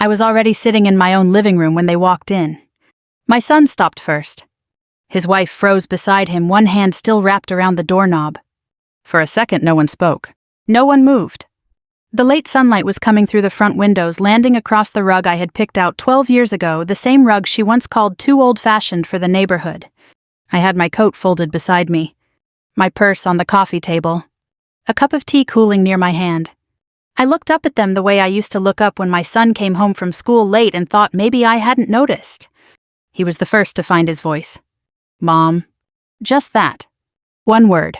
I was already sitting in my own living room when they walked in. My son stopped first. His wife froze beside him, one hand still wrapped around the doorknob. For a second, no one spoke. No one moved. The late sunlight was coming through the front windows, landing across the rug I had picked out 12 years ago, the same rug she once called too old-fashioned for the neighborhood. I had my coat folded beside me, my purse on the coffee table, a cup of tea cooling near my hand. I looked up at them the way I used to look up when my son came home from school late and thought maybe I hadn't noticed. He was the first to find his voice. Mom. Just that. One word.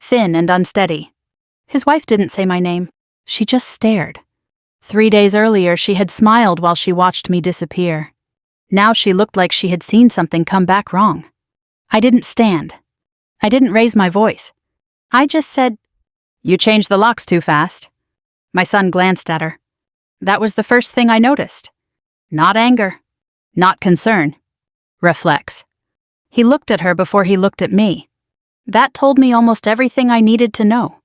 Thin and unsteady. His wife didn't say my name. She just stared. 3 days earlier, she had smiled while she watched me disappear. Now she looked like she had seen something come back wrong. I didn't stand. I didn't raise my voice. I just said, "You changed the locks too fast." My son glanced at her. That was the first thing I noticed. Not anger. Not concern. Reflex. He looked at her before he looked at me. That told me almost everything I needed to know.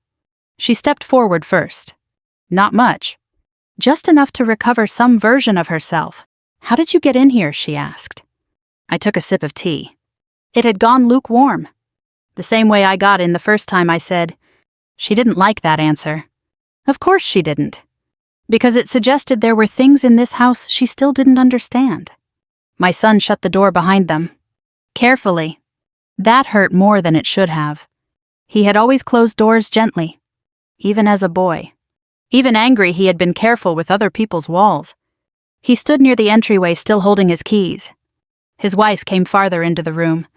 She stepped forward first. Not much. Just enough to recover some version of herself. "How did you get in here?" she asked. I took a sip of tea. It had gone lukewarm. The same way I got in the first time I said. She didn't like that answer. Of course she didn't. Because it suggested there were things in this house she still didn't understand. My son shut the door behind them. Carefully. That hurt more than it should have. He had always closed doors gently. Even as a boy. Even angry, he had been careful with other people's walls. He stood near the entryway, still holding his keys. His wife came farther into the room.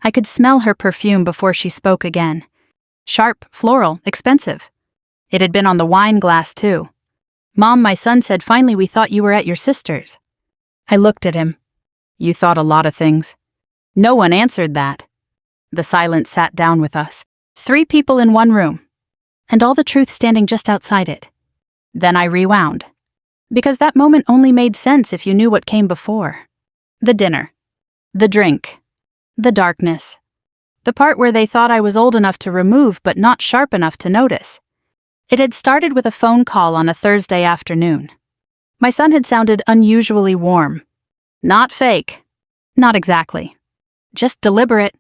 I could smell her perfume before she spoke again. Sharp, floral, expensive. It had been on the wine glass, too. "Mom," my son said, "finally we thought you were at your sister's." I looked at him. "You thought a lot of things." No one answered that. The silence sat down with us. 3 people in one room. And all the truth standing just outside it. Then I rewound. Because that moment only made sense if you knew what came before. The dinner. The drink. The darkness. The part where they thought I was old enough to remove but not sharp enough to notice. It had started with a phone call on a Thursday afternoon. My son had sounded unusually warm. Not fake. Not exactly. Just deliberate.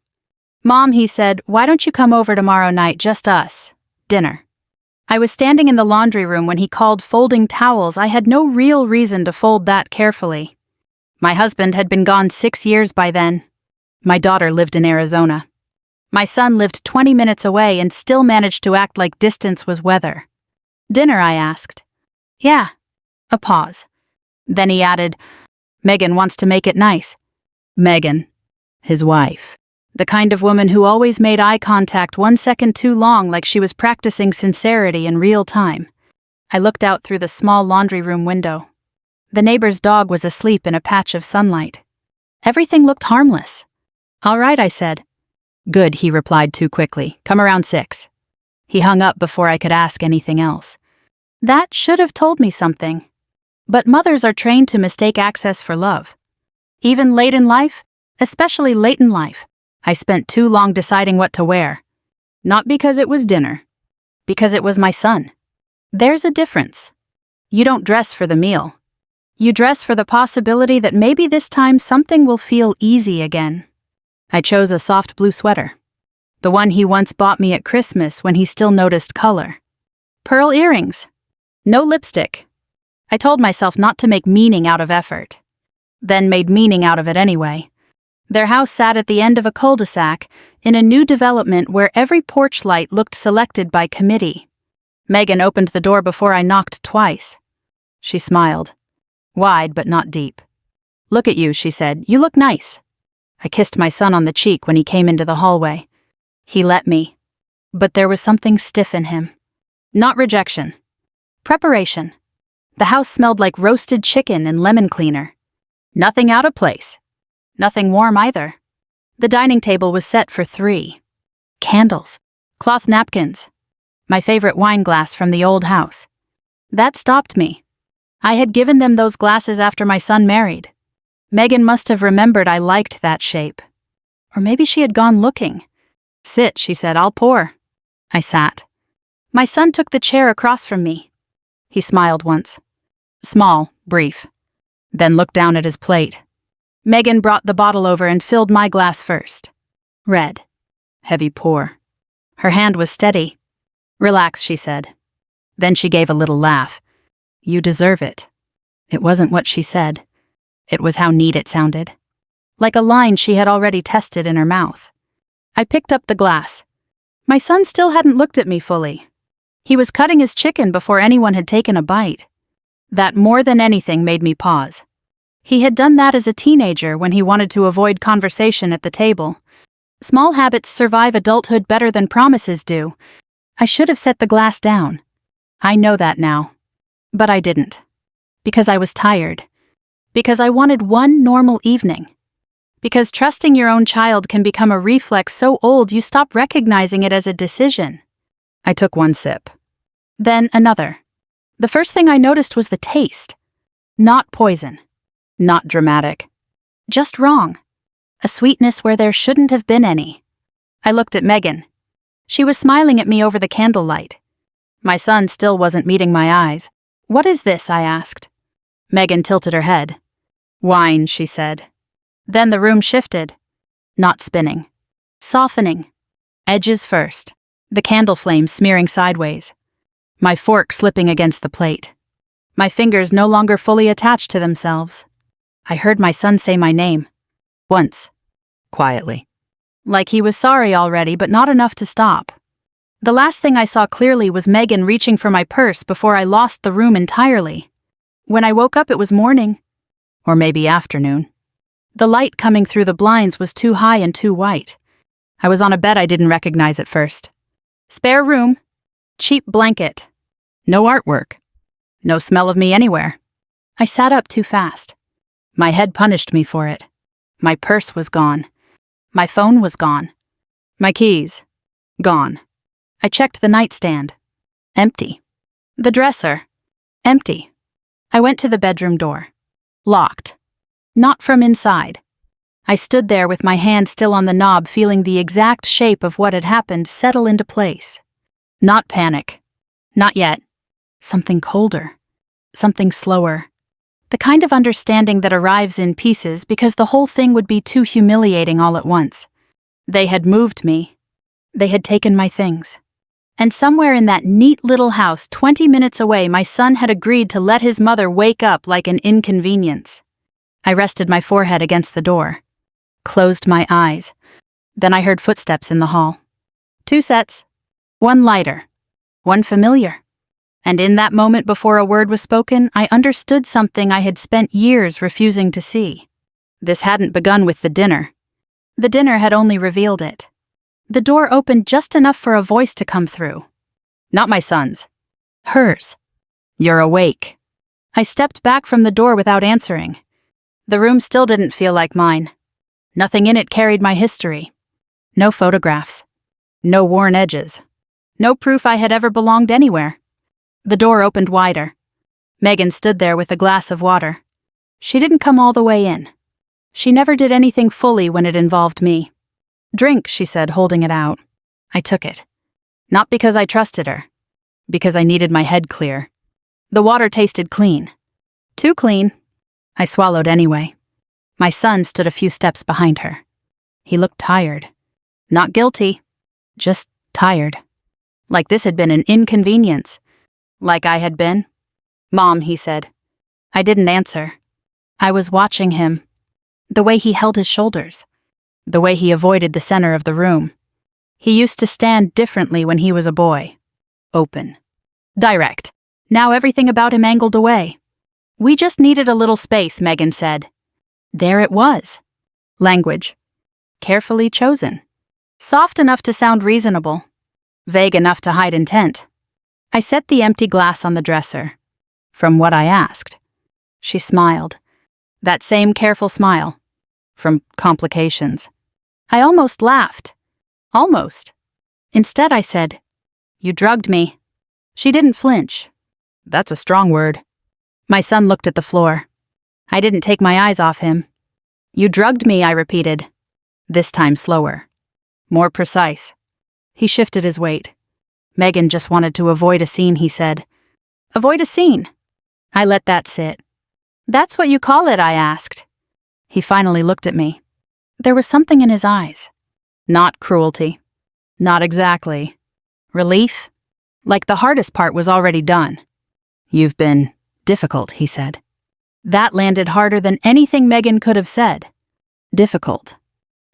"Mom," he said, "why don't you come over tomorrow night, just us? Dinner." I was standing in the laundry room when he called folding towels. I had no real reason to fold that carefully. My husband had been gone 6 years by then. My daughter lived in Arizona. My son lived 20 minutes away and still managed to act like distance was weather. "Dinner?" I asked. "Yeah." A pause. Then he added, "Megan wants to make it nice." Megan. His wife. The kind of woman who always made eye contact 1 second too long, like she was practicing sincerity in real time. I looked out through the small laundry room window. The neighbor's dog was asleep in a patch of sunlight. Everything looked harmless. "All right," I said. "Good," he replied too quickly. "Come around 6. He hung up before I could ask anything else. That should have told me something. But mothers are trained to mistake access for love. Even late in life, especially late in life, I spent too long deciding what to wear. Not because it was dinner. Because it was my son. There's a difference. You don't dress for the meal. You dress for the possibility that maybe this time something will feel easy again. I chose a soft blue sweater. The one he once bought me at Christmas when he still noticed color. Pearl earrings. No lipstick. I told myself not to make meaning out of effort. Then made meaning out of it anyway. Their house sat at the end of a cul-de-sac in a new development where every porch light looked selected by committee. Megan opened the door before I knocked twice. She smiled. Wide but not deep. "Look at you," she said. "You look nice." I kissed my son on the cheek when he came into the hallway. He let me. But there was something stiff in him. Not rejection. Preparation. The house smelled like roasted chicken and lemon cleaner. Nothing out of place. Nothing warm either. The dining table was set for 3. Candles. Cloth napkins. My favorite wine glass from the old house. That stopped me. I had given them those glasses after my son married. Megan must have remembered I liked that shape. Or maybe she had gone looking. "Sit," she said, "I'll pour." I sat. My son took the chair across from me. He smiled once. Small, brief. then looked down at his plate. Megan brought the bottle over and filled my glass first. Red. Heavy pour. Her hand was steady. Relax, she said. Then she gave a little laugh. You deserve it. It wasn't what she said. It was how neat it sounded. Like a line she had already tested in her mouth. I picked up the glass. My son still hadn't looked at me fully. He was cutting his chicken before anyone had taken a bite. That more than anything made me pause. He had done that as a teenager when he wanted to avoid conversation at the table. Small habits survive adulthood better than promises do. I should have set the glass down. I know that now. But I didn't. Because I was tired. Because I wanted one normal evening. Because trusting your own child can become a reflex so old you stop recognizing it as a decision. I took one sip. Then another. The first thing I noticed was the taste. Not poison. Not dramatic. Just wrong. A sweetness where there shouldn't have been any. I looked at Megan. She was smiling at me over the candlelight. My son still wasn't meeting my eyes. What is this? I asked. Megan tilted her head. Wine, she said. Then the room shifted. Not spinning. Softening. Edges first. The candle flame smearing sideways. My fork slipping against the plate. My fingers no longer fully attached to themselves. I heard my son say my name. Once. Quietly. Like he was sorry already, but not enough to stop. The last thing I saw clearly was Megan reaching for my purse before I lost the room entirely. When I woke up, it was morning. Or maybe afternoon. The light coming through the blinds was too high and too white. I was on a bed I didn't recognize at first. Spare room. Cheap blanket. No artwork. No smell of me anywhere. I sat up too fast. My head punished me for it. My purse was gone. My phone was gone. My keys. Gone. I checked the nightstand. Empty. The dresser. Empty. I went to the bedroom door. Locked. Not from inside. I stood there with my hand still on the knob, feeling the exact shape of what had happened settle into place. Not panic. Not yet. Something colder. Something slower. The kind of understanding that arrives in pieces because the whole thing would be too humiliating all at once. They had moved me. They had taken my things. And somewhere in that neat little house 20 minutes away, my son had agreed to let his mother wake up like an inconvenience. I rested my forehead against the door. Closed my eyes. Then I heard footsteps in the hall. 2 sets. One lighter. One familiar. And in that moment before a word was spoken, I understood something I had spent years refusing to see. This hadn't begun with the dinner. The dinner had only revealed it. The door opened just enough for a voice to come through. Not my son's. Hers. You're awake. I stepped back from the door without answering. The room still didn't feel like mine. Nothing in it carried my history. No photographs. No worn edges. No proof I had ever belonged anywhere. The door opened wider. Megan stood there with a glass of water. She didn't come all the way in. She never did anything fully when it involved me. Drink, she said, holding it out. I took it. Not because I trusted her. Because I needed my head clear. The water tasted clean. Too clean. I swallowed anyway. My son stood a few steps behind her. He looked tired. Not guilty. Just tired. Like this had been an inconvenience. Like I had been. Mom, he said. I didn't answer. I was watching him. The way he held his shoulders. The way he avoided the center of the room. He used to stand differently when he was a boy. Open. Direct. Now everything about him angled away. We just needed a little space, Megan said. There it was. Language. Carefully chosen. Soft enough to sound reasonable. Vague enough to hide intent. I set the empty glass on the dresser. From what I asked. She smiled. That same careful smile. From complications. I almost laughed. Almost. Instead I said, You drugged me. She didn't flinch. That's a strong word. My son looked at the floor. I didn't take my eyes off him. You drugged me, I repeated. This time slower. More precise. He shifted his weight. Megan just wanted to avoid a scene, he said. Avoid a scene. I let that sit. That's what you call it, I asked. He finally looked at me. There was something in his eyes. Not cruelty. Not exactly. Relief? Like the hardest part was already done. You've been difficult, he said. That landed harder than anything Megan could have said. Difficult.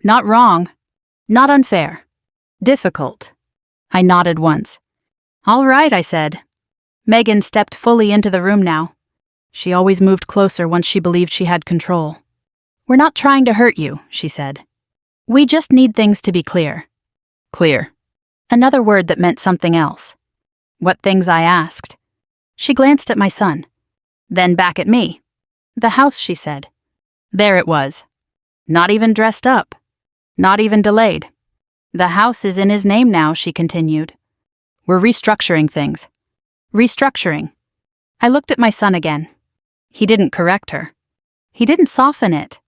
Not wrong. Not unfair. Difficult. I nodded once. All right, I said. Megan stepped fully into the room now. She always moved closer once she believed she had control. We're not trying to hurt you, she said. We just need things to be clear. Clear. Another word that meant something else. What things, I asked. She glanced at my son. Then back at me. The house, she said. There it was. Not even dressed up. Not even delayed. The house is in his name now, she continued. We're restructuring things. Restructuring. I looked at my son again. He didn't correct her. He didn't soften it.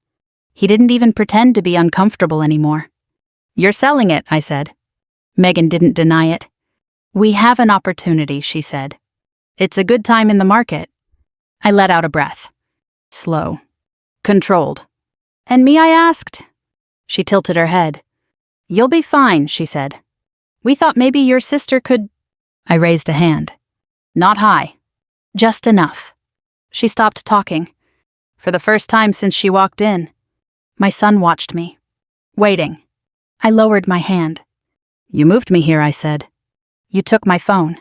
He didn't even pretend to be uncomfortable anymore. You're selling it, I said. Megan didn't deny it. We have an opportunity, she said. It's a good time in the market. I let out a breath. Slow. Controlled. And me, I asked. She tilted her head. You'll be fine, she said. We thought maybe your sister could... I raised a hand. Not high. Just enough. She stopped talking. For the first time since she walked in. My son watched me. Waiting. I lowered my hand. You moved me here, I said. You took my phone.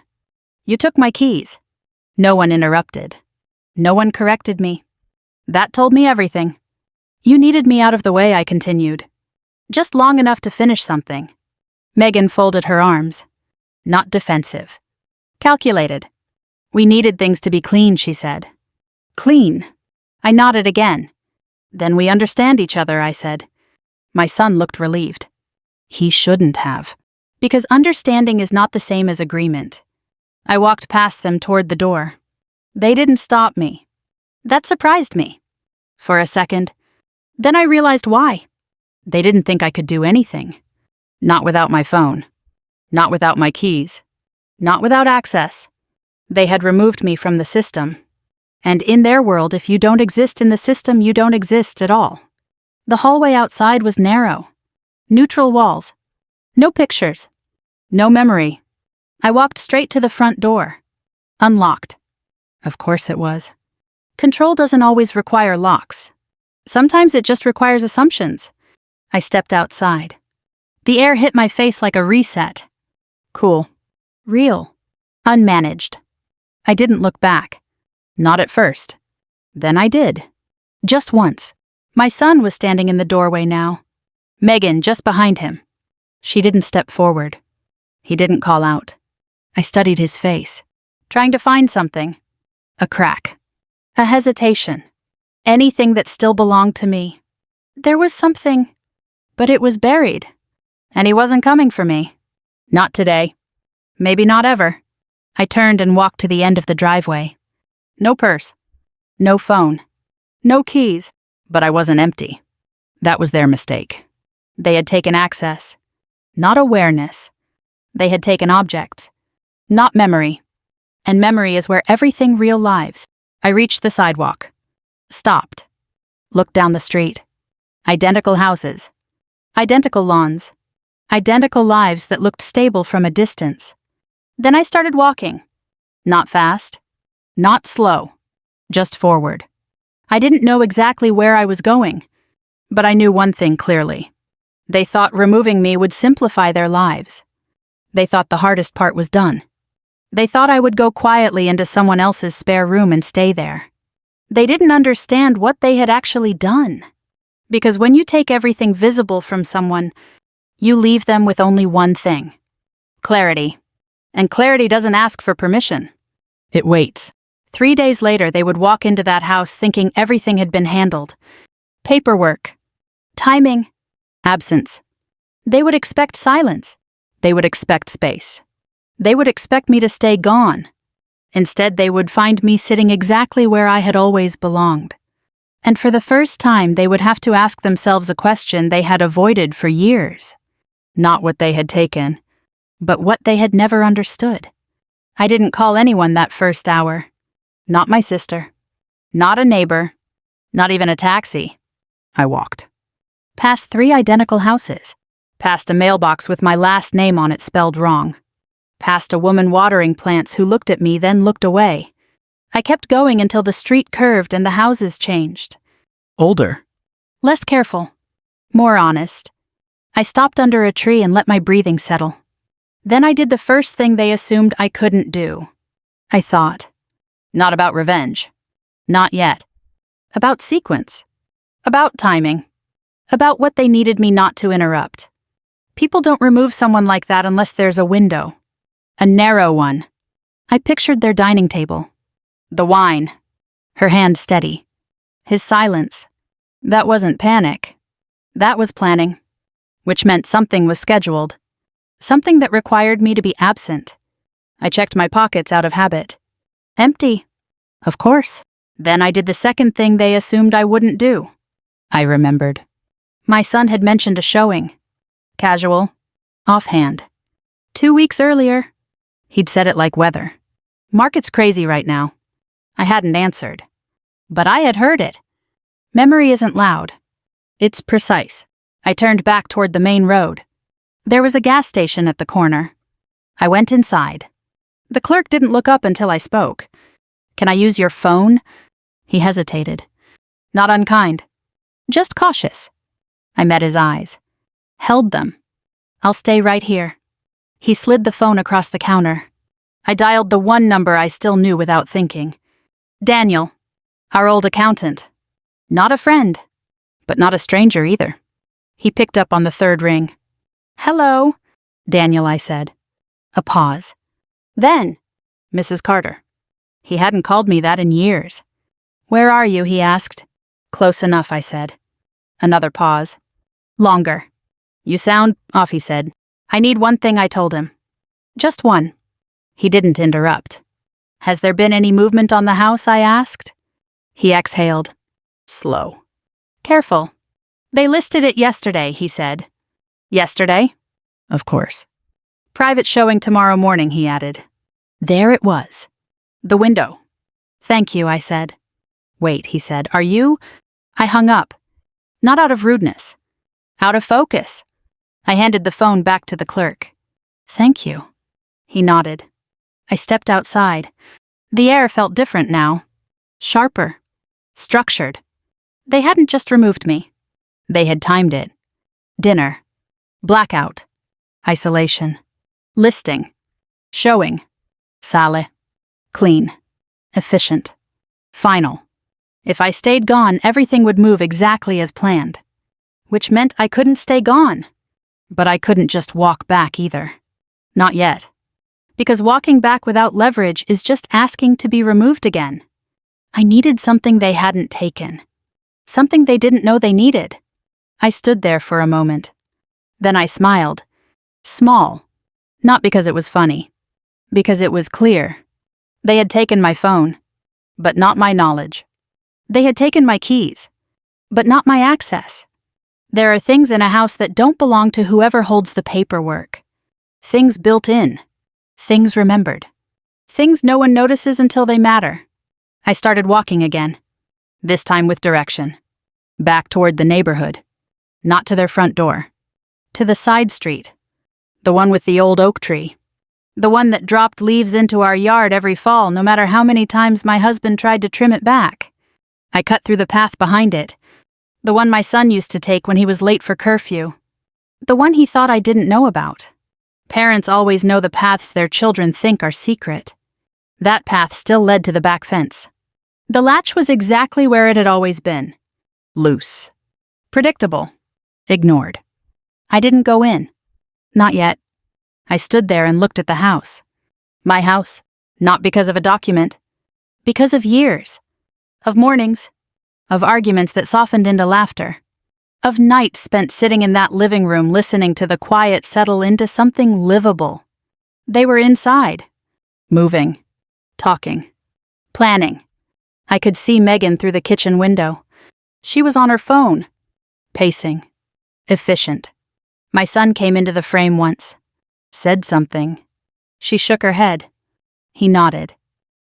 You took my keys. No one interrupted. No one corrected me. That told me everything. You needed me out of the way, I continued. Just long enough to finish something. Megan folded her arms. Not defensive. Calculated. We needed things to be clean, she said. Clean. I nodded again. Then we understand each other, I said. My son looked relieved. He shouldn't have. Because understanding is not the same as agreement. I walked past them toward the door. They didn't stop me. That surprised me. For a second. Then I realized why. They didn't think I could do anything. Not without my phone. Not without my keys. Not without access. They had removed me from the system. And in their world, if you don't exist in the system, you don't exist at all. The hallway outside was narrow. Neutral walls. No pictures. No memory. I walked straight to the front door. Unlocked. Of course it was. Control doesn't always require locks. Sometimes it just requires assumptions. I stepped outside. The air hit my face like a reset. Cool. Real. Unmanaged. I didn't look back. Not at first. Then I did. Just once. My son was standing in the doorway now. Megan just behind him. She didn't step forward. He didn't call out. I studied his face, trying to find something. A crack. A hesitation. Anything that still belonged to me. There was something, but it was buried. And he wasn't coming for me. Not today. Maybe not ever. I turned and walked to the end of the driveway. No purse. No phone. No keys. But I wasn't empty. That was their mistake. They had taken access. Not awareness. They had taken objects. Not memory. And memory is where everything real lives. I reached the sidewalk. Stopped. Looked down the street. Identical houses. Identical lawns. Identical lives that looked stable from a distance. Then I started walking. Not fast. Not slow. Just forward. I didn't know exactly where I was going. But I knew one thing clearly. They thought removing me would simplify their lives. They thought the hardest part was done. They thought I would go quietly into someone else's spare room and stay there. They didn't understand what they had actually done. Because when you take everything visible from someone, you leave them with only one thing. Clarity. And clarity doesn't ask for permission. It waits. 3 days later, they would walk into that house thinking everything had been handled. Paperwork. Timing. Absence. They would expect silence. They would expect space. They would expect me to stay gone. Instead, they would find me sitting exactly where I had always belonged. And for the first time, they would have to ask themselves a question they had avoided for years. Not what they had taken, but what they had never understood. I didn't call anyone that first hour. Not my sister. Not a neighbor. Not even a taxi. I walked. Past 3 identical houses. Past a mailbox with my last name on it spelled wrong. Past a woman watering plants who looked at me, then looked away. I kept going until the street curved and the houses changed. Older. Less careful. More honest. I stopped under a tree and let my breathing settle. Then I did the first thing they assumed I couldn't do. I thought. Not about revenge. Not yet. About sequence. About timing. About what they needed me not to interrupt. People don't remove someone like that unless there's a window. A narrow one. I pictured their dining table. The wine. Her hand steady. His silence. That wasn't panic. That was planning. Which meant something was scheduled. Something that required me to be absent. I checked my pockets out of habit. Empty. Of course. Then I did the second thing they assumed I wouldn't do. I remembered. My son had mentioned a showing. Casual. Offhand. 2 weeks earlier. He'd said it like weather. Market's crazy right now. I hadn't answered. But I had heard it. Memory isn't loud. It's precise. I turned back toward the main road. There was a gas station at the corner. I went inside. The clerk didn't look up until I spoke. Can I use your phone? He hesitated. Not unkind. Just cautious. I met his eyes. Held them. I'll stay right here. He slid the phone across the counter. I dialed the one number I still knew without thinking. Daniel. Our old accountant. Not a friend. But not a stranger either. He picked up on the third ring. Hello, Daniel, I said. A pause. Then, Mrs. Carter. He hadn't called me that in years. Where are you, he asked. Close enough, I said. Another pause. Longer. You sound off, he said. I need one thing, I told him. Just one. He didn't interrupt. Has there been any movement on the house, I asked. He exhaled. Slow. Careful. They listed it yesterday, he said. Yesterday? Of course. Private showing tomorrow morning, he added. There it was. The window. Thank you, I said. Wait, he said. Are you? I hung up. Not out of rudeness. Out of focus. I handed the phone back to the clerk. Thank you. He nodded. I stepped outside. The air felt different now. Sharper. Structured. They hadn't just removed me. They had timed it. Dinner. Blackout. Isolation. Listing. Showing. Sale. Clean. Efficient. Final. If I stayed gone, everything would move exactly as planned. Which meant I couldn't stay gone. But I couldn't just walk back either. Not yet. Because walking back without leverage is just asking to be removed again. I needed something they hadn't taken. Something they didn't know they needed. I stood there for a moment. Then I smiled. Small. Not because it was funny. Because it was clear. They had taken my phone. But not my knowledge. They had taken my keys. But not my access. There are things in a house that don't belong to whoever holds the paperwork. Things built in. Things remembered. Things no one notices until they matter. I started walking again. This time with direction. Back toward the neighborhood. Not to their front door. To the side street. The one with the old oak tree. The one that dropped leaves into our yard every fall, no matter how many times my husband tried to trim it back. I cut through the path behind it. The one my son used to take when he was late for curfew. The one he thought I didn't know about. Parents always know the paths their children think are secret. That path still led to the back fence. The latch was exactly where it had always been. Loose. Predictable. Ignored. I didn't go in. Not yet. I stood there and looked at the house. My house. Not because of a document. Because of years. Of mornings. Of arguments that softened into laughter. Of nights spent sitting in that living room listening to the quiet settle into something livable. They were inside. Moving. Talking. Planning. I could see Megan through the kitchen window. She was on her phone. Pacing. Efficient. My son came into the frame once. Said something. She shook her head. He nodded.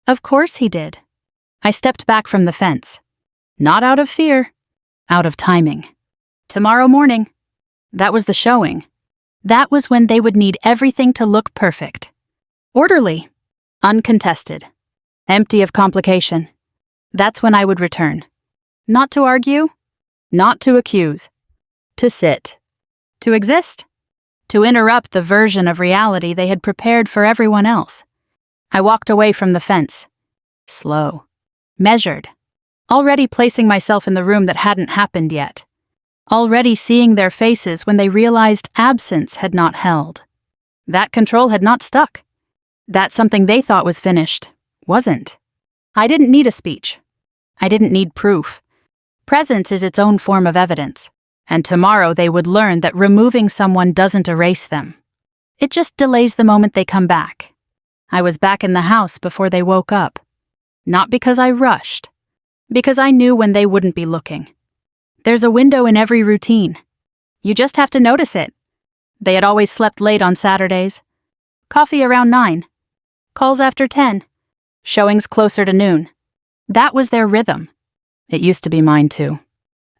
Of course he did. I stepped back from the fence. Not out of fear, out of timing. Tomorrow morning. That was the showing. That was when they would need everything to look perfect. Orderly. Uncontested. Empty of complication. That's when I would return. Not to argue. Not to accuse. To sit. To exist. To interrupt the version of reality they had prepared for everyone else. I walked away from the fence. Slow. Measured. Already placing myself in the room that hadn't happened yet. Already seeing their faces when they realized absence had not held. That control had not stuck. That something they thought was finished wasn't. I didn't need a speech. I didn't need proof. Presence is its own form of evidence, and tomorrow they would learn that removing someone doesn't erase them. It just delays the moment they come back. I was back in the house before they woke up. Not because I rushed, because I knew when they wouldn't be looking. There's a window in every routine. You just have to notice it. They had always slept late on Saturdays. Coffee around 9. Calls after 10. Showings closer to noon. That was their rhythm. It used to be mine too.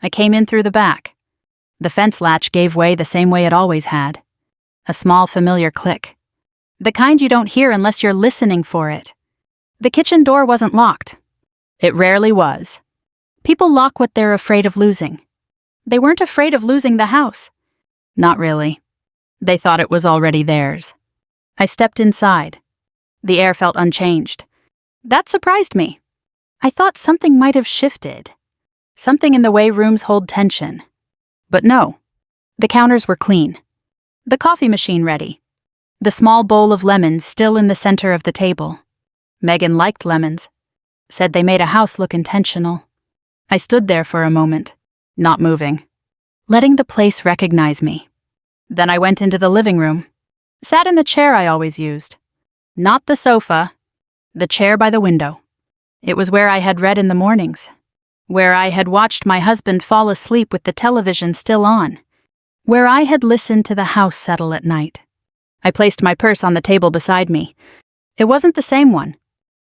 I came in through the back. The fence latch gave way the same way it always had. A small familiar click. The kind you don't hear unless you're listening for it. The kitchen door wasn't locked. It rarely was. People lock what they're afraid of losing. They weren't afraid of losing the house. Not really. They thought it was already theirs. I stepped inside. The air felt unchanged. That surprised me. I thought something might have shifted. Something in the way rooms hold tension. But no. The counters were clean. The coffee machine ready. The small bowl of lemons still in the center of the table. Megan liked lemons. Said they made a house look intentional. I stood there for a moment, not moving, letting the place recognize me. Then I went into the living room. Sat in the chair I always used. Not the sofa, the chair by the window. It was where I had read in the mornings, where I had watched my husband fall asleep with the television still on, where I had listened to the house settle at night. I placed my purse on the table beside me. It wasn't the same one,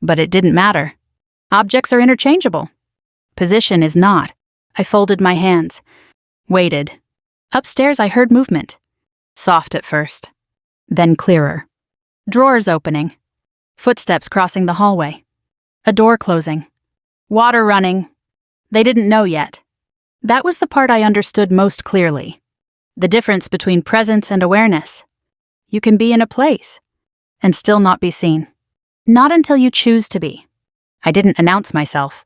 but it didn't matter. Objects are interchangeable. Position is not. I folded my hands. Waited. Upstairs I heard movement. Soft at first. Then clearer. Drawers opening. Footsteps crossing the hallway. A door closing. Water running. They didn't know yet. That was the part I understood most clearly. The difference between presence and awareness. You can be in a place and still not be seen. Not until you choose to be. I didn't announce myself.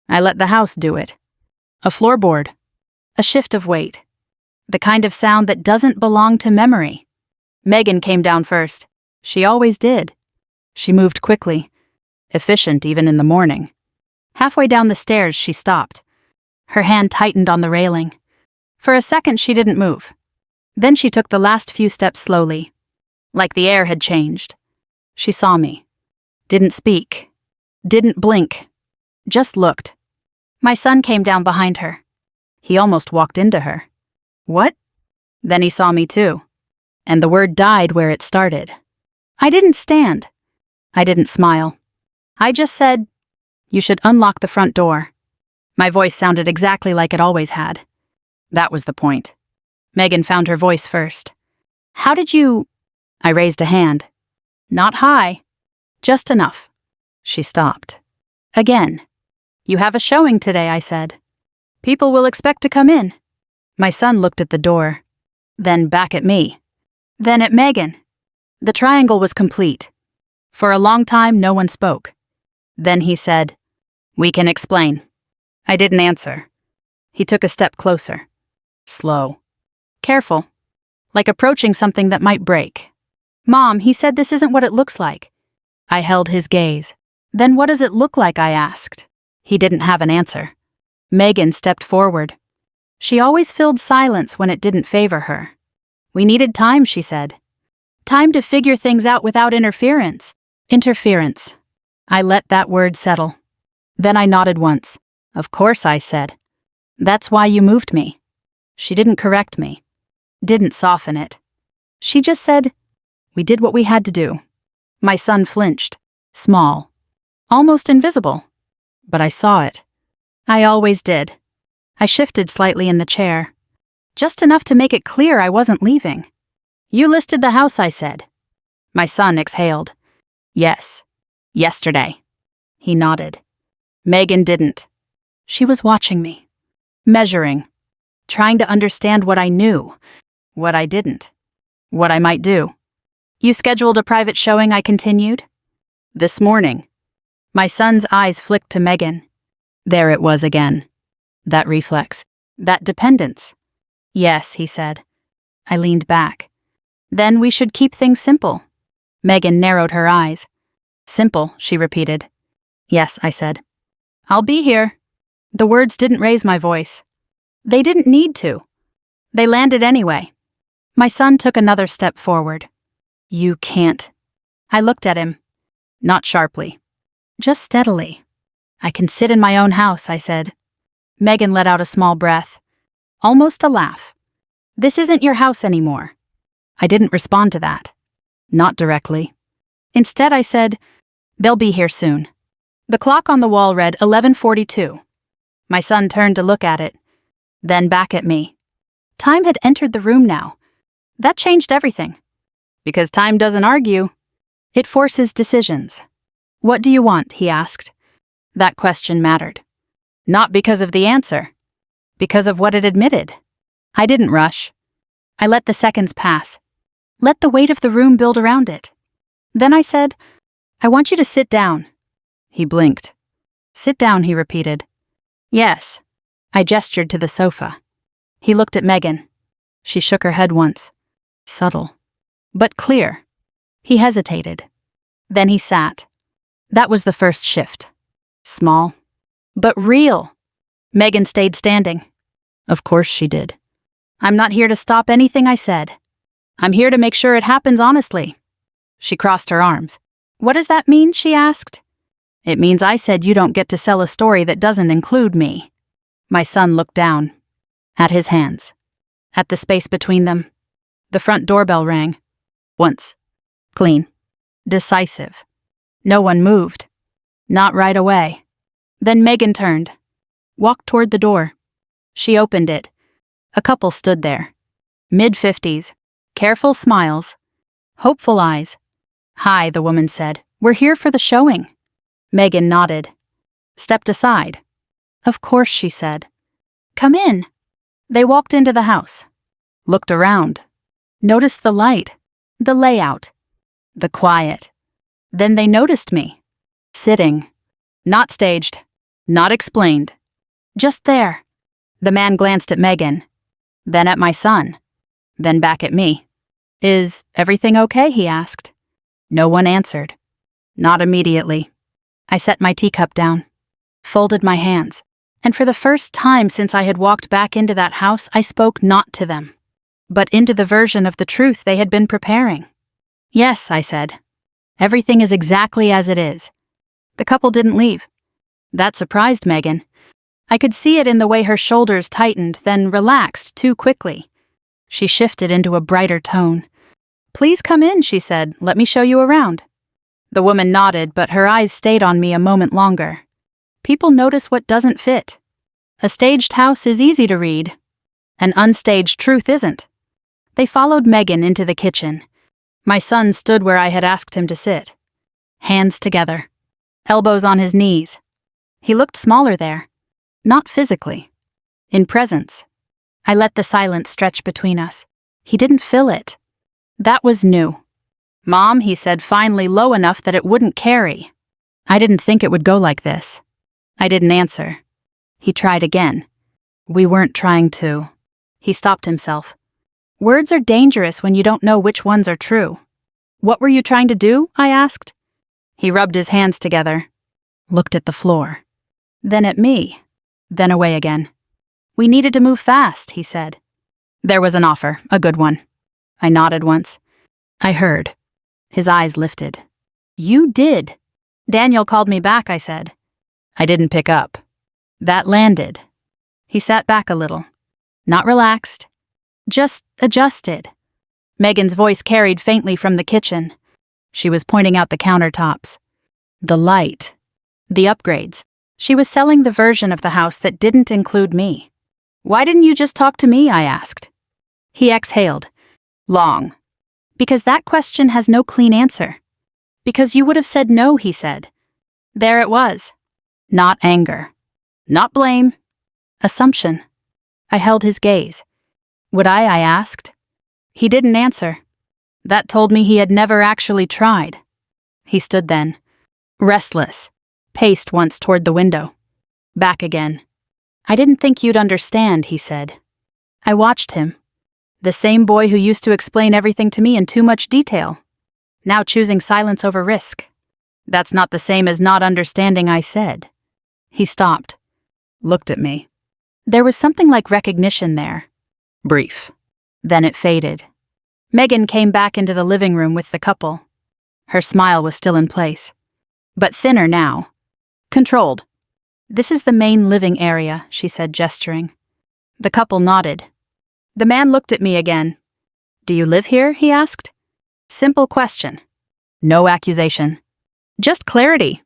I let the house do it. A floorboard. A shift of weight. The kind of sound that doesn't belong to memory. Megan came down first. She always did. She moved quickly. Efficient even in the morning. Halfway down the stairs, she stopped. Her hand tightened on the railing. For a second, she didn't move. Then she took the last few steps slowly. Like the air had changed. She saw me. Didn't speak. Didn't blink. Just looked. My son came down behind her. He almost walked into her. What? Then he saw me too. And the word died where it started. I didn't stand. I didn't smile. I just said, "You should unlock the front door." My voice sounded exactly like it always had. That was the point. Megan found her voice first. "How did you—" I raised a hand. Not high. Just enough. She stopped. Again. "You have a showing today," I said. "People will expect to come in." My son looked at the door. Then back at me. Then at Megan. The triangle was complete. For a long time, no one spoke. Then he said, "We can explain." I didn't answer. He took a step closer. Slow. Careful. Like approaching something that might break. "Mom," he said, "this isn't what it looks like." I held his gaze. "Then what does it look like?" I asked. He didn't have an answer. Megan stepped forward. She always filled silence when it didn't favor her. "We needed time," she said. "Time to figure things out without interference." Interference. I let that word settle. Then I nodded once. "Of course," I said. "That's why you moved me." She didn't correct me. Didn't soften it. She just said, "We did what we had to do." My son flinched. Small. Almost invisible. But I saw it. I always did. I shifted slightly in the chair. Just enough to make it clear I wasn't leaving. You listed the house, I said. My son exhaled. Yes. Yesterday. He nodded. Megan didn't. She was watching me. Measuring. Trying to understand what I knew. What I didn't. What I might do. You scheduled a private showing, I continued. This morning. My son's eyes flicked to Megan. There it was again. That reflex. That dependence. Yes, he said. I leaned back. Then we should keep things simple. Megan narrowed her eyes. Simple, she repeated. Yes, I said. I'll be here. The words didn't raise my voice. They didn't need to. They landed anyway. My son took another step forward. You can't. I looked at him. Not sharply. Just steadily. I can sit in my own house, I said. Megan let out a small breath. Almost a laugh. This isn't your house anymore. I didn't respond to that. Not directly. Instead, I said, they'll be here soon. The clock on the wall read 11:42. My son turned to look at it, then back at me. Time had entered the room now. That changed everything. Because time doesn't argue. It forces decisions. What do you want? He asked. That question mattered. Not because of the answer. Because of what it admitted. I didn't rush. I let the seconds pass. Let the weight of the room build around it. Then I said, I want you to sit down. He blinked. Sit down, he repeated. Yes. I gestured to the sofa. He looked at Megan. She shook her head once. Subtle. But clear. He hesitated. Then he sat. That was the first shift. Small. But real. Megan stayed standing. Of course she did. I'm not here to stop anything I said. I'm here to make sure it happens honestly. She crossed her arms. What does that mean? She asked. It means I said you don't get to sell a story that doesn't include me. My son looked down. At his hands. At the space between them. The front doorbell rang. Once. Clean. Decisive. No one moved. Not right away. Then Megan turned. Walked toward the door. She opened it. A couple stood there. Mid-50s. Careful smiles. Hopeful eyes. Hi, the woman said. We're here for the showing. Megan nodded. Stepped aside. Of course, she said. Come in. They walked into the house. Looked around. Noticed the light. The layout. The quiet. Then they noticed me. Sitting. Not staged. Not explained. Just there. The man glanced at Megan. Then at my son. Then back at me. Is everything okay? He asked. No one answered. Not immediately. I set my teacup down. Folded my hands. And for the first time since I had walked back into that house, I spoke not to them, but into the version of the truth they had been preparing. Yes, I said. Everything is exactly as it is. The couple didn't leave. That surprised Megan. I could see it in the way her shoulders tightened, then relaxed too quickly. She shifted into a brighter tone. Please come in, she said. Let me show you around. The woman nodded, but her eyes stayed on me a moment longer. People notice what doesn't fit. A staged house is easy to read. An unstaged truth isn't. They followed Megan into the kitchen. My son stood where I had asked him to sit. Hands together. Elbows on his knees. He looked smaller there. Not physically. In presence. I let the silence stretch between us. He didn't fill it. That was new. Mom, he said finally low enough that it wouldn't carry. I didn't think it would go like this. I didn't answer. He tried again. We weren't trying to. He stopped himself. Words are dangerous when you don't know which ones are true. What were you trying to do? I asked. He rubbed his hands together. Looked at the floor. Then at me. Then away again. We needed to move fast, he said. There was an offer, a good one. I nodded once. I heard. His eyes lifted. You did. Daniel called me back, I said. I didn't pick up. That landed. He sat back a little. Not relaxed. Just adjusted. Megan's voice carried faintly from the kitchen. She was pointing out the countertops. The light. The upgrades. She was selling the version of the house that didn't include me. Why didn't you just talk to me? I asked. He exhaled. Long. Because that question has no clean answer. Because you would have said no, he said. There it was. Not anger. Not blame. Assumption. I held his gaze. Would I asked. He didn't answer. That told me he had never actually tried. He stood then, restless, paced once toward the window. Back again. I didn't think you'd understand, he said. I watched him. The same boy who used to explain everything to me in too much detail. Now choosing silence over risk. That's not the same as not understanding, I said. He stopped. Looked at me. There was something like recognition there. Brief. Then it faded. Megan came back into the living room with the couple. Her smile was still in place, but thinner now. Controlled. This is the main living area, she said, gesturing. The couple nodded. The man looked at me again. Do you live here? He asked. Simple question. No accusation. Just clarity.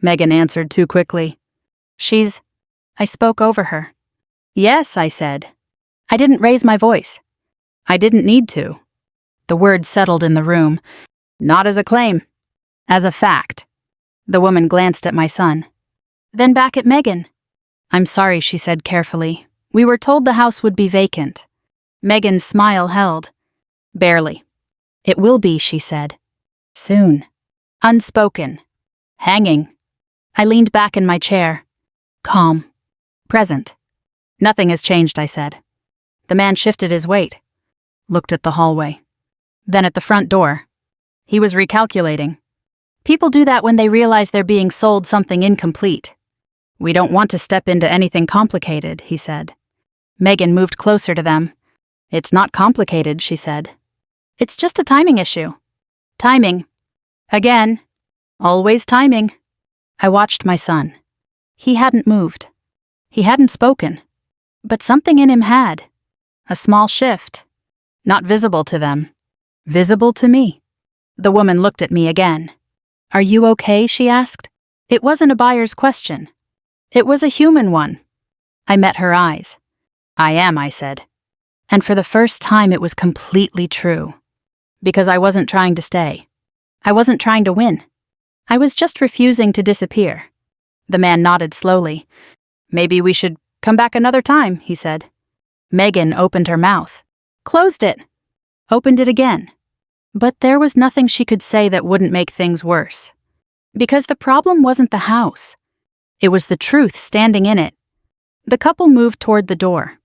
Megan answered too quickly. I spoke over her. Yes, I said. I didn't raise my voice. I didn't need to. The word settled in the room. Not as a claim. As a fact. The woman glanced at my son. Then back at Megan. I'm sorry, she said carefully. We were told the house would be vacant. Megan's smile held. Barely. It will be, she said. Soon. Unspoken. Hanging. I leaned back in my chair. Calm. Present. Nothing has changed, I said. The man shifted his weight. Looked at the hallway. Then at the front door. He was recalculating. People do that when they realize they're being sold something incomplete. We don't want to step into anything complicated, he said. Megan moved closer to them. It's not complicated, she said. It's just a timing issue. Timing. Again. Always timing. I watched my son. He hadn't moved. He hadn't spoken. But something in him had. A small shift. Not visible to them. Visible to me. The woman looked at me again. Are you okay? She asked. It wasn't a buyer's question. It was a human one. I met her eyes. I am, I said. And for the first time it was completely true. Because I wasn't trying to stay. I wasn't trying to win. I was just refusing to disappear. The man nodded slowly. Maybe we should come back another time, he said. Megan opened her mouth. Closed it. Opened it again. But there was nothing she could say that wouldn't make things worse. Because the problem wasn't the house. It was the truth standing in it. The couple moved toward the door.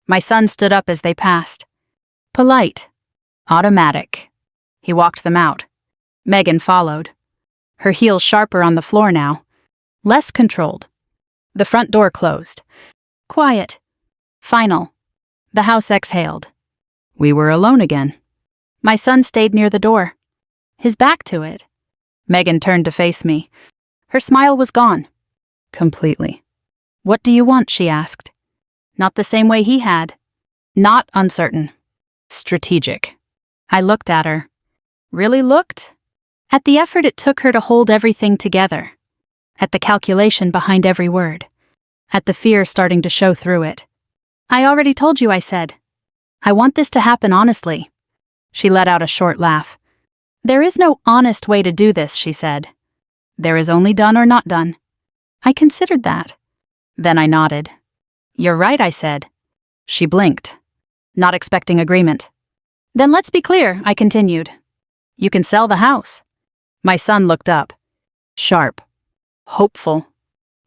My son stood up as they passed. Polite. Automatic. He walked them out. Megan followed. Her heels sharper on the floor now. Less controlled. The front door closed. Quiet. Final. The house exhaled. We were alone again. My son stayed near the door. His back to it. Megan turned to face me. Her smile was gone. Completely. What do you want? She asked. Not the same way he had. Not uncertain. Strategic. I looked at her. Really looked? At the effort it took her to hold everything together. At the calculation behind every word. At the fear starting to show through it. I already told you, I said. I want this to happen honestly. She let out a short laugh. There is no honest way to do this, she said. There is only done or not done. I considered that. Then I nodded. You're right, I said. She blinked, not expecting agreement. Then let's be clear, I continued. You can sell the house. My son looked up. Sharp. Hopeful.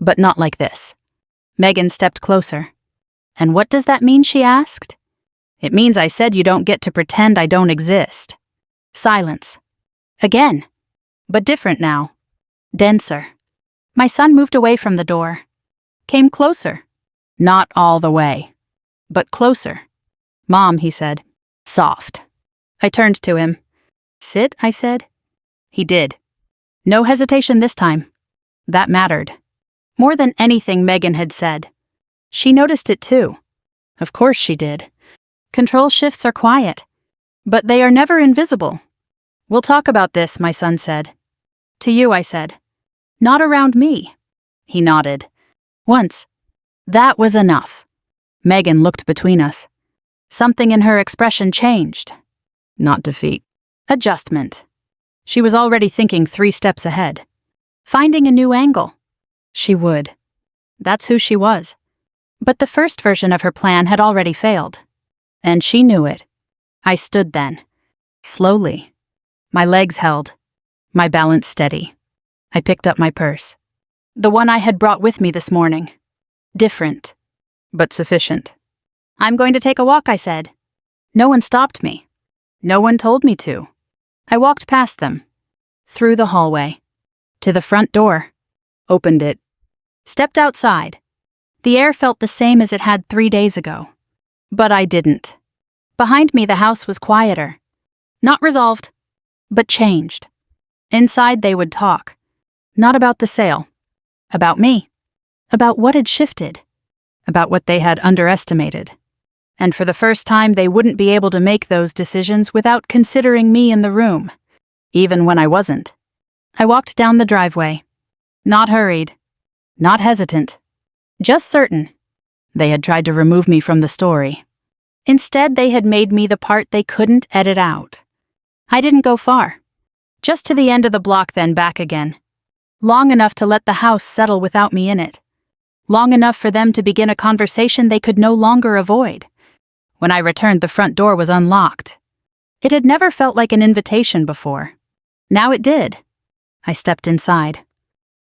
But not like this. Megan stepped closer. And what does that mean, she asked. It means I said you don't get to pretend I don't exist. Silence. Again. But different now. Denser. My son moved away from the door. Came closer. Not all the way. But closer. Mom, he said. Soft. I turned to him. Sit, I said. He did. No hesitation this time. That mattered. More than anything Megan had said. She noticed it too. Of course she did. Control shifts are quiet. But they are never invisible. We'll talk about this, my son said. To you, I said. Not around me. He nodded. Once. That was enough. Megan looked between us. Something in her expression changed. Not defeat. Adjustment. She was already thinking 3 steps ahead. Finding a new angle. She would. That's who she was. But the first version of her plan had already failed. And she knew it. I stood then. Slowly. My legs held. My balance steady. I picked up my purse. The one I had brought with me this morning. Different. But sufficient. I'm going to take a walk, I said. No one stopped me. No one told me to. I walked past them. Through the hallway. To the front door. Opened it. Stepped outside. The air felt the same as it had 3 days ago. But I didn't. Behind me the house was quieter. Not resolved, but changed. Inside they would talk. Not about the sale. About me. About what had shifted. About what they had underestimated. And for the first time they wouldn't be able to make those decisions without considering me in the room, even when I wasn't. I walked down the driveway. Not hurried. Not hesitant. Just certain. They had tried to remove me from the story. Instead, they had made me the part they couldn't edit out. I didn't go far. Just to the end of the block, then back again. Long enough to let the house settle without me in it. Long enough for them to begin a conversation they could no longer avoid. When I returned, the front door was unlocked. It had never felt like an invitation before. Now it did. I stepped inside.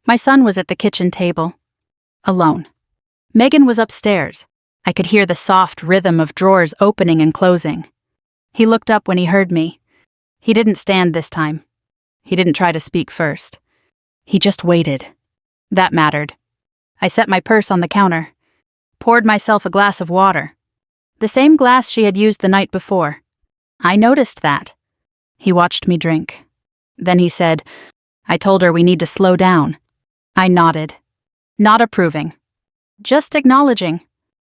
My son was at the kitchen table. Alone. Megan was upstairs. I could hear the soft rhythm of drawers opening and closing. He looked up when he heard me. He didn't stand this time. He didn't try to speak first. He just waited. That mattered. I set my purse on the counter. Poured myself a glass of water. The same glass she had used the night before. I noticed that. He watched me drink. Then he said, I told her we need to slow down. I nodded. Not approving. Just acknowledging.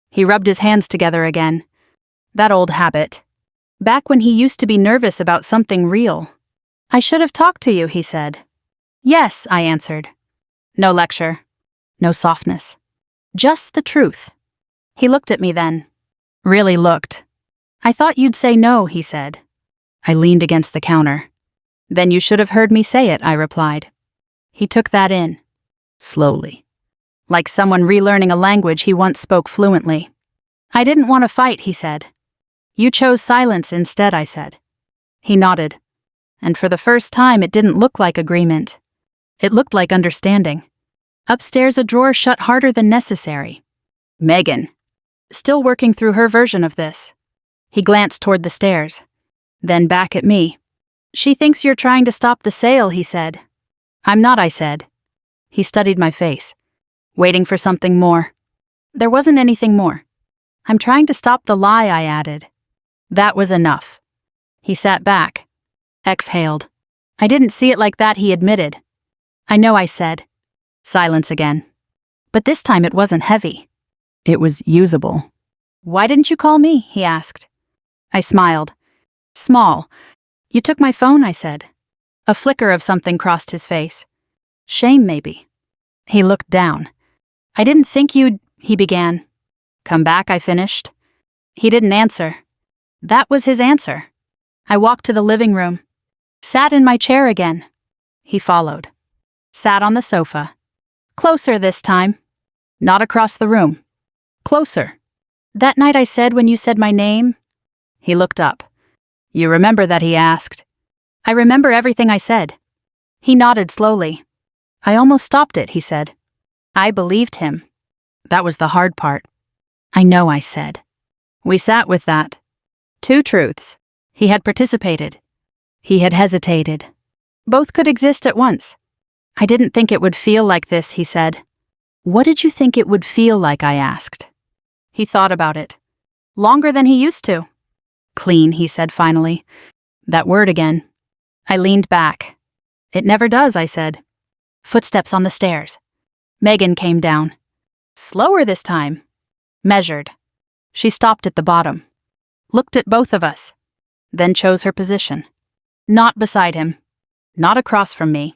He rubbed his hands together again. That old habit. Back when he used to be nervous about something real. I should have talked to you, he said. Yes, I answered. No lecture. No softness. Just the truth. He looked at me then. Really looked. I thought you'd say no, he said. I leaned against the counter. Then you should have heard me say it, I replied. He took that in. Slowly. Like someone relearning a language he once spoke fluently. I didn't want to fight, he said. You chose silence instead, I said. He nodded. And for the first time it didn't look like agreement. It looked like understanding. Upstairs a drawer shut harder than necessary. Megan. Still working through her version of this. He glanced toward the stairs. Then back at me. She thinks you're trying to stop the sale, he said. I'm not, I said. He studied my face. Waiting for something more. There wasn't anything more. I'm trying to stop the lie, I added. That was enough. He sat back. Exhaled. I didn't see it like that, he admitted. I know, I said. Silence again. But this time it wasn't heavy. It was usable. Why didn't you call me? He asked. I smiled. Small. You took my phone, I said. A flicker of something crossed his face. Shame, maybe. He looked down. I didn't think you'd, he began. Come back, I finished. He didn't answer. That was his answer. I walked to the living room. Sat in my chair again. He followed. Sat on the sofa. Closer this time. Not across the room. Closer. That night I said when you said my name. He looked up. You remember that, he asked. I remember everything I said. He nodded slowly. I almost stopped it, he said. I believed him. That was the hard part. I know, I said. We sat with that. 2 truths. He had participated. He had hesitated. Both could exist at once. I didn't think it would feel like this, he said. What did you think it would feel like, I asked. He thought about it. Longer than he used to. Clean, he said finally. That word again. I leaned back. It never does, I said. Footsteps on the stairs. Megan came down. Slower this time. Measured. She stopped at the bottom. Looked at both of us. Then chose her position. Not beside him. Not across from me.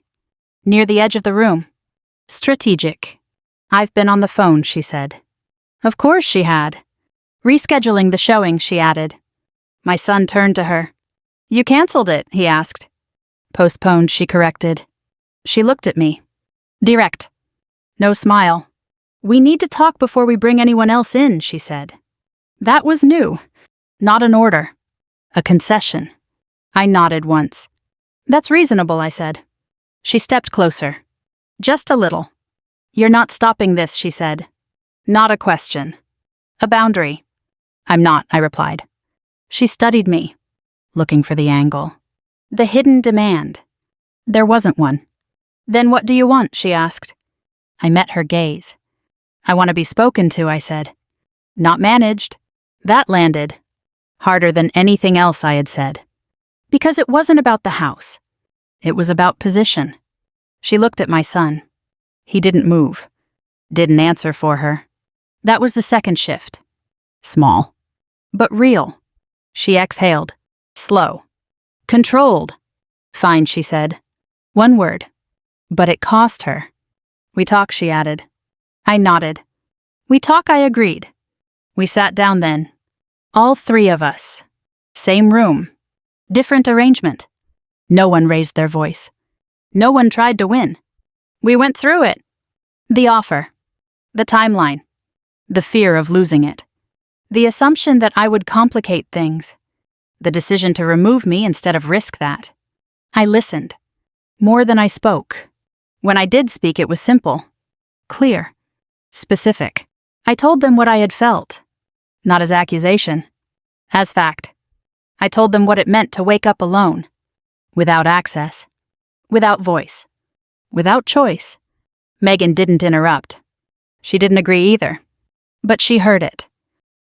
Near the edge of the room. Strategic. I've been on the phone, she said. Of course she had. Rescheduling the showing, she added. My son turned to her. You canceled it, he asked. Postponed, she corrected. She looked at me. Direct. No smile. We need to talk before we bring anyone else in, she said. That was new. Not an order. A concession. I nodded once. That's reasonable, I said. She stepped closer. Just a little. You're not stopping this, she said. Not a question. A boundary. I'm not, I replied. She studied me, looking for the angle. The hidden demand. There wasn't one. Then what do you want, she asked. I met her gaze. I want to be spoken to, I said. Not managed. That landed. Harder than anything else I had said. Because it wasn't about the house. It was about position. She looked at my son. He didn't move. Didn't answer for her. That was the second shift. Small. But real. She exhaled. Slow. Controlled. Fine, she said. One word. But it cost her. We talk, she added. I nodded. We talk, I agreed. We sat down then. All three of us. Same room. Different arrangement. No one raised their voice. No one tried to win. We went through it. The offer. The timeline. The fear of losing it. The assumption that I would complicate things. The decision to remove me instead of risk that. I listened. More than I spoke. When I did speak, it was simple. Clear. Specific. I told them what I had felt. Not as accusation. As fact. I told them what it meant to wake up alone. Without access. Without voice. Without choice. Megan didn't interrupt. She didn't agree either. But she heard it.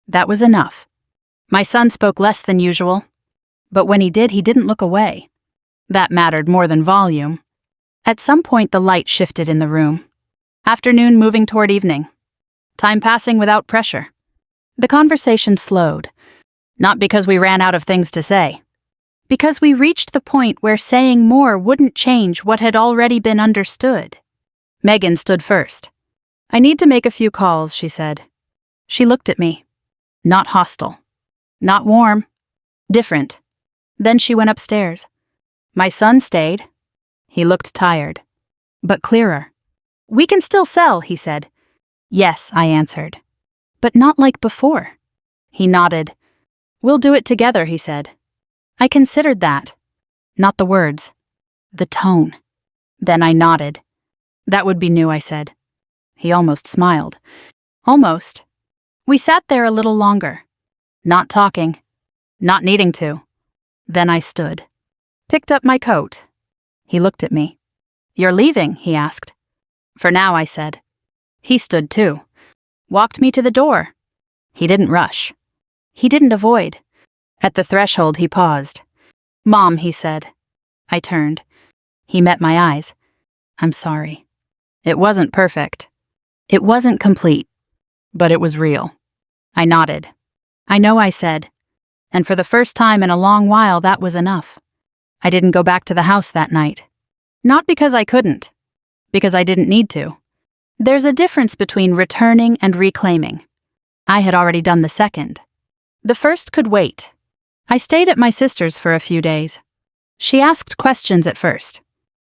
That was enough. My son spoke less than usual. But when he did, he didn't look away. That mattered more than volume. At some point, the light shifted in the room. Afternoon moving toward evening. Time passing without pressure. The conversation slowed. Not because we ran out of things to say. Because we reached the point where saying more wouldn't change what had already been understood. Megan stood first. I need to make a few calls, she said. She looked at me. Not hostile. Not warm. Different. Then she went upstairs. My son stayed. He looked tired. But clearer. We can still sell, he said. Yes, I answered. But not like before. He nodded. We'll do it together, he said. I considered that. Not the words. The tone. Then I nodded. That would be new, I said. He almost smiled. Almost. We sat there a little longer. Not talking. Not needing to. Then I stood. Picked up my coat. He looked at me. You're leaving, he asked. For now, I said. He stood too. Walked me to the door. He didn't rush. He didn't avoid. At the threshold, he paused. Mom, he said. I turned. He met my eyes. I'm sorry. It wasn't perfect. It wasn't complete. But it was real. I nodded. I know, I said. And for the first time in a long while, that was enough. I didn't go back to the house that night. Not because I couldn't. Because I didn't need to. There's a difference between returning and reclaiming. I had already done the second. The first could wait. I stayed at my sister's for a few days. She asked questions at first.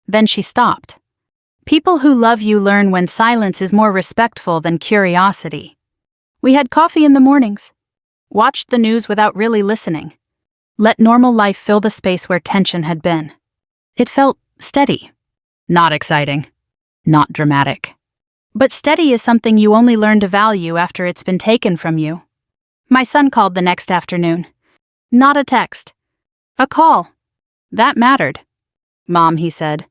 Then she stopped. People who love you learn when silence is more respectful than curiosity. We had coffee in the mornings. Watched the news without really listening. Let normal life fill the space where tension had been. It felt steady. Not exciting. Not dramatic. But steady is something you only learn to value after it's been taken from you. My son called the next afternoon. Not a text. A call. That mattered. Mom, he said.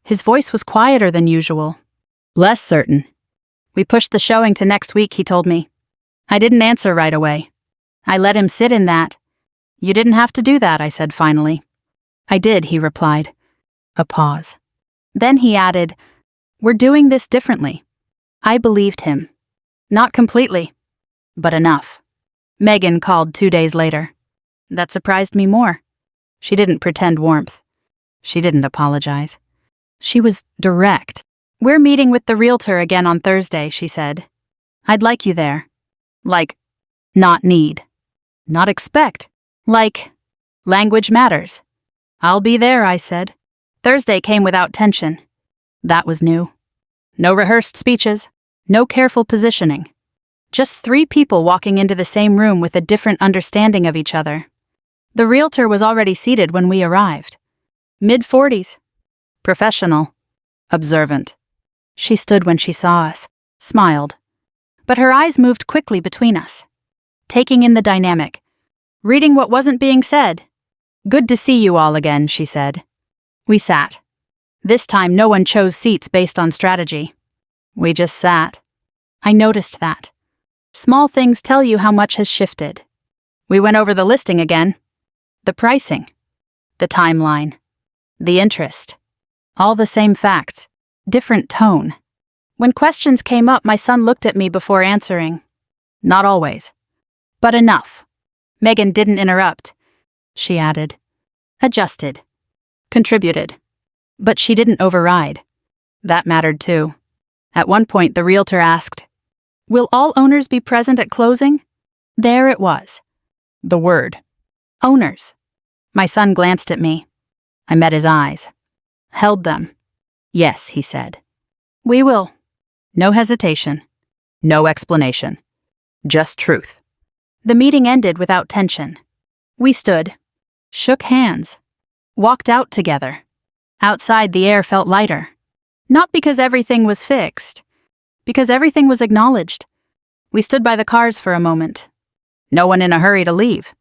His voice was quieter than usual. Less certain. We pushed the showing to next week, he told me. I didn't answer right away. I let him sit in that. You didn't have to do that, I said finally. I did, he replied. A pause. Then he added, We're doing this differently. I believed him. Not completely, but enough. Megan called 2 days later. That surprised me more. She didn't pretend warmth. She didn't apologize. She was direct. We're meeting with the realtor again on Thursday, she said. I'd like you there. Like, not need. Not expect. Like, language matters. I'll be there, I said. Thursday came without tension. That was new. No rehearsed speeches, no careful positioning. Just 3 people walking into the same room with a different understanding of each other. The realtor was already seated when we arrived. Mid-40s. Professional. Observant. She stood when she saw us, smiled. But her eyes moved quickly between us, taking in the dynamic, reading what wasn't being said. Good to see you all again, she said. We sat. This time no one chose seats based on strategy. We just sat. I noticed that. Small things tell you how much has shifted. We went over the listing again. The pricing. The timeline. The interest. All the same facts. Different tone. When questions came up, my son looked at me before answering. Not always. But enough. Megan didn't interrupt. She added. Adjusted. Contributed. But she didn't override. That mattered too. At one point, the realtor asked, "Will all owners be present at closing?" There it was. The word. Owners. My son glanced at me. I met his eyes. Held them. Yes, he said. We will. No hesitation. No explanation. Just truth. The meeting ended without tension. We stood. Shook hands. Walked out together. Outside, the air felt lighter. Not because everything was fixed. Because everything was acknowledged. We stood by the cars for a moment. No one in a hurry to leave.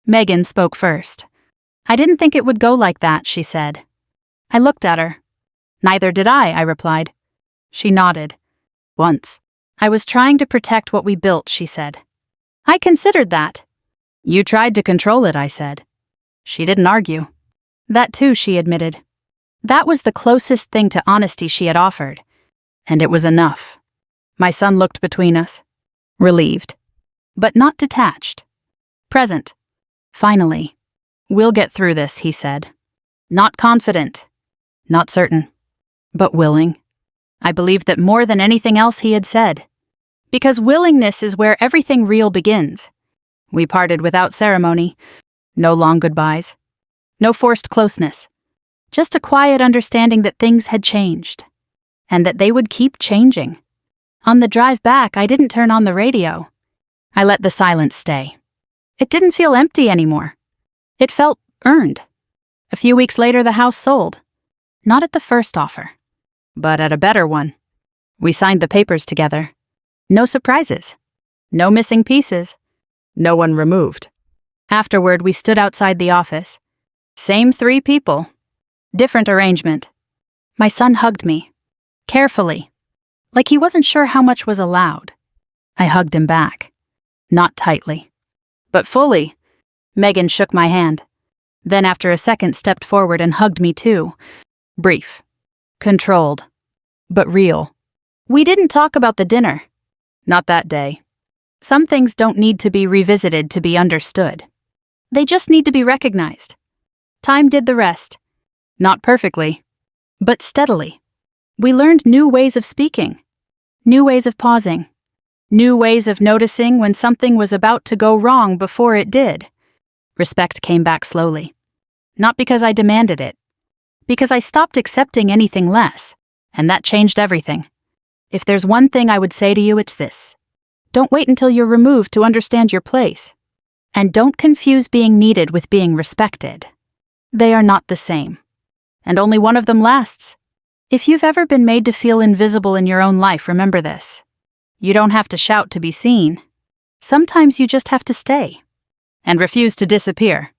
Megan spoke first. I didn't think it would go like that, she said. I looked at her. Neither did I replied. She nodded. Once. I was trying to protect what we built, she said. I considered that. You tried to control it, I said. She didn't argue. That too, she admitted. That was the closest thing to honesty she had offered. And it was enough. My son looked between us. Relieved. But not detached. Present. Finally. We'll get through this, he said. Not confident. Not certain. But willing. I believed that more than anything else he had said. Because willingness is where everything real begins. We parted without ceremony. No long goodbyes. No forced closeness. Just a quiet understanding that things had changed. And that they would keep changing. On the drive back, I didn't turn on the radio. I let the silence stay. It didn't feel empty anymore. It felt earned. A few weeks later, the house sold. Not at the first offer, but at a better one. We signed the papers together. No surprises. No missing pieces. No one removed. Afterward, we stood outside the office. Same 3 people. Different arrangement. My son hugged me. Carefully. Like he wasn't sure how much was allowed. I hugged him back. Not tightly. But fully. Megan shook my hand. Then after a second stepped forward and hugged me too. Brief. Controlled. But real. We didn't talk about the dinner. Not that day. Some things don't need to be revisited to be understood. They just need to be recognized. Time did the rest. Not perfectly, but steadily. We learned new ways of speaking, new ways of pausing, new ways of noticing when something was about to go wrong before it did. Respect came back slowly. Not because I demanded it, because I stopped accepting anything less, and that changed everything. If there's one thing I would say to you, it's this. Don't wait until you're removed to understand your place. And don't confuse being needed with being respected. They are not the same. And only one of them lasts. If you've ever been made to feel invisible in your own life, remember this. You don't have to shout to be seen. Sometimes you just have to stay. And refuse to disappear.